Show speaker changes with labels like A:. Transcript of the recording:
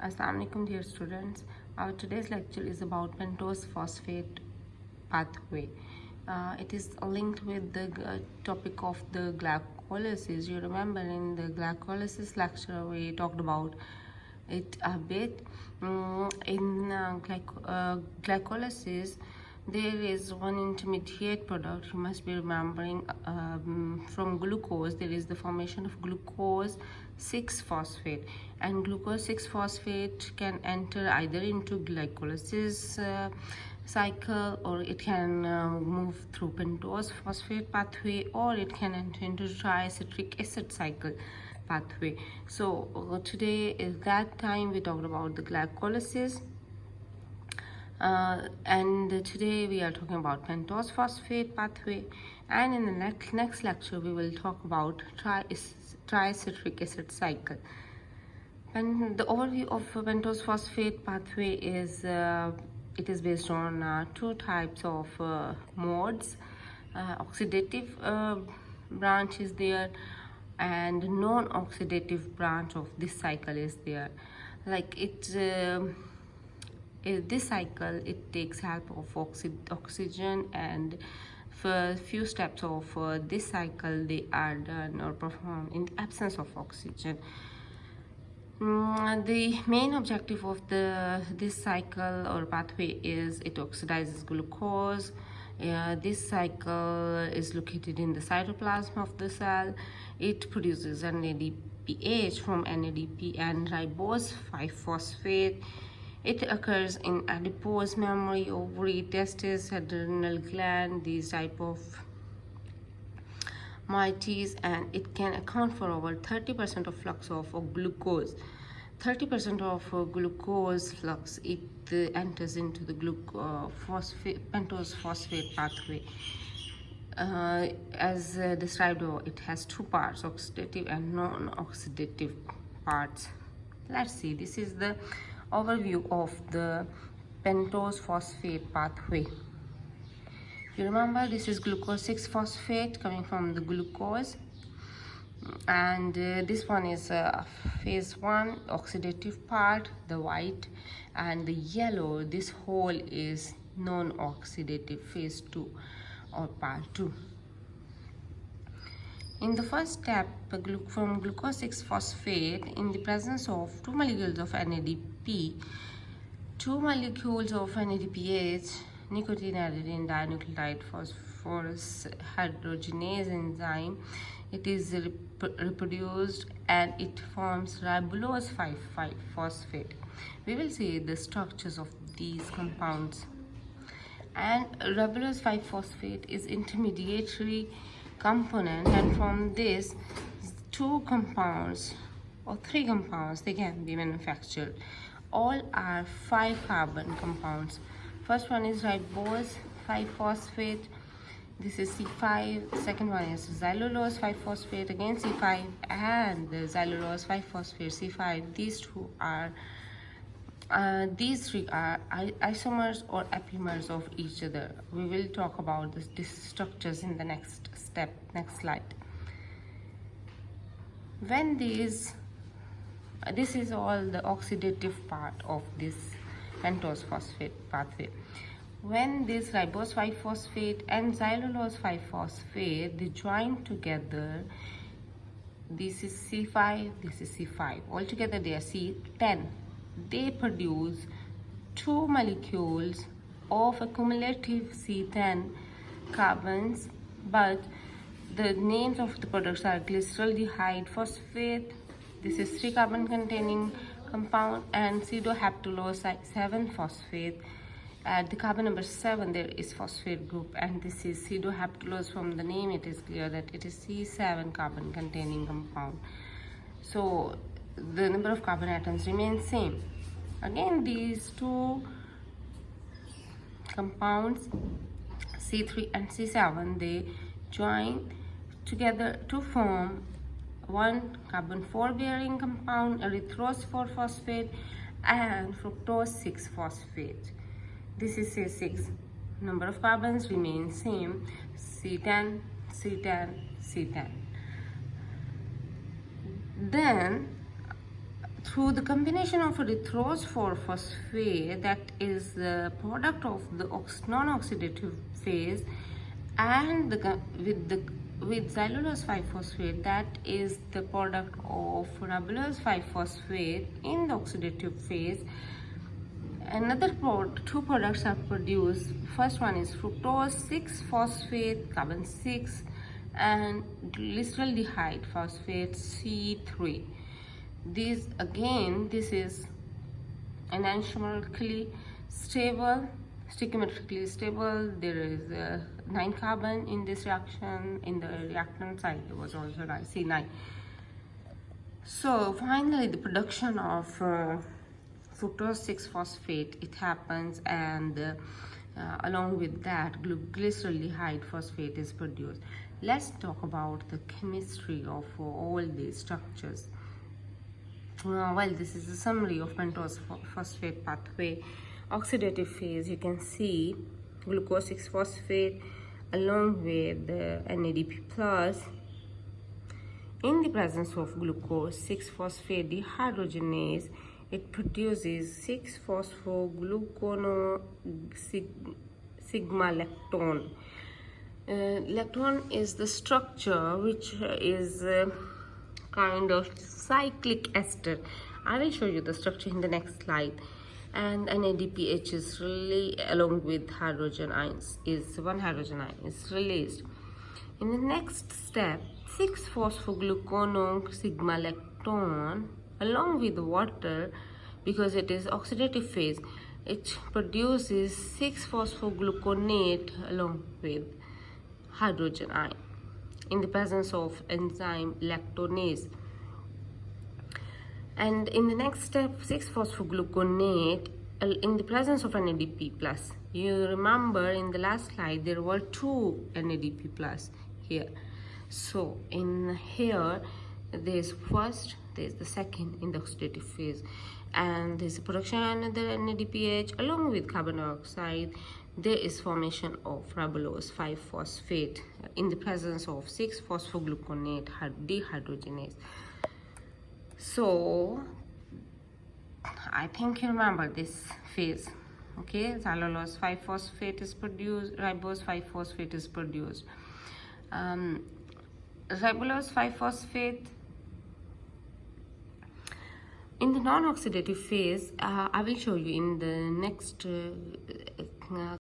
A: Assalamualaikum dear students. Our today's lecture is about pentose phosphate pathway. It is linked with the topic of the glycolysis. You remember in the glycolysis lecture we talked about it a bit. Glycolysis there is one intermediate product you must be remembering. From glucose there is the formation of glucose 6-phosphate, and glucose 6-phosphate can enter either into glycolysis cycle, or it can move through pentose phosphate pathway, or it can enter into triacetic acid cycle pathway. So today is that time we talked about the glycolysis. And today we are talking about pentose phosphate pathway, and in the next lecture we will talk about triacetic acid cycle. And the overview of pentose phosphate pathway is it is based on two types of modes. Oxidative branch is there, and non-oxidative branch of this cycle is there. Like this cycle it takes help of oxygen, and for few steps of this cycle they are done or performed in the absence of oxygen. The main objective of this cycle or pathway is it oxidizes glucose. This cycle is located in the cytoplasm of the cell. It produces NADPH from NADP and ribose 5-phosphate. It occurs in adipose, mammary, ovary, testes, adrenal gland, these type of moieties, and it can account for over 30% of flux of glucose. 30% of glucose flux it enters into the pentose phosphate pathway. As described, it has two parts, oxidative and non-oxidative parts. Let's see, this is the overview of the pentose phosphate pathway. You remember this is glucose 6-phosphate coming from the glucose, and this one is phase 1 oxidative part, the white, and the yellow, this whole is non-oxidative phase 2 or part 2. In the first step, from glucose 6-phosphate, in the presence of 2 molecules of NADP, 2 molecules of NADPH, nicotine adenine dinucleotide phosphorus hydrogenase enzyme, it is reproduced and it forms ribulose 5-phosphate. We will see the structures of these compounds. And ribulose 5-phosphate is intermediary component, and from this 2 compounds or 3 compounds they can be manufactured. All are 5-carbon compounds. First one is ribose 5-phosphate, this is C5. Second one is xylulose 5-phosphate, again C5, and the xylulose 5-phosphate C5. These two are these 3 are isomers or epimers of each other. We will talk about these structures in the next step, next slide. When this is all the oxidative part of this pentose phosphate pathway. When this ribose 5-phosphate and xylulose 5-phosphate they join together, this is C5, this is C5, altogether they are C10. They produce 2 molecules of a cumulative C10 carbons, but the names of the products are glyceraldehyde phosphate, this is 3-carbon containing compound, and pseudohaptulose 7-phosphate. At the carbon number 7 there is phosphate group, and this is pseudohaptulose. From the name it is clear that it is C7 carbon containing compound. So the number of carbon atoms remain same. Again, these 2 compounds C3 and C7 they join together to form 1 carbon 4 bearing compound, erythrose 4-phosphate and fructose 6-phosphate. This is C6. Number of carbons remain same, C10, C10, C10. Then through the combination of erythrose 4-phosphate, that is the product of the non-oxidative phase, and with xylulose 5-phosphate, that is the product of ribulose 5-phosphate in the oxidative phase. Two products are produced. First one is fructose 6-phosphate carbon 6 and glyceraldehyde phosphate C3. This is enantiomerically stable, stoichiometrically stable. There is 9 carbon in this reaction. In the reactant side there was also C9. So finally the production of fructose 6-phosphate, it happens, and along with that glyceraldehyde phosphate is produced. Let's talk about the chemistry of all these structures. Well, this is a summary of pentose phosphate pathway. Oxidative phase, you can see glucose 6-phosphate along with NADP plus. In the presence of glucose 6-phosphate dehydrogenase, it produces 6-phosphoglucono-sigma-lactone. Lactone is the structure which is kind of cyclic ester. I will show you the structure in the next slide. And NADPH is really, along with hydrogen ions, one hydrogen ion is released. In the next step, 6-phosphoglucono-sigma-lactone along with water, because it is oxidative phase, it produces 6-phosphogluconate along with hydrogen ion in the presence of enzyme lactonase. And in the next step, 6-phosphogluconate in the presence of NADP plus. You remember in the last slide there were 2 NADP plus here. So in here there's first, there's the second in the oxidative phase, and there's the production of the NADPH along with carbon dioxide. There is formation of ribulose 5-phosphate in the presence of 6-phosphogluconate dehydrogenase. So I think you remember this phase. Okay, xylulose 5-phosphate is produced, ribose 5-phosphate is produced. Ribulose 5-phosphate in the non-oxidative phase, I will show you in the next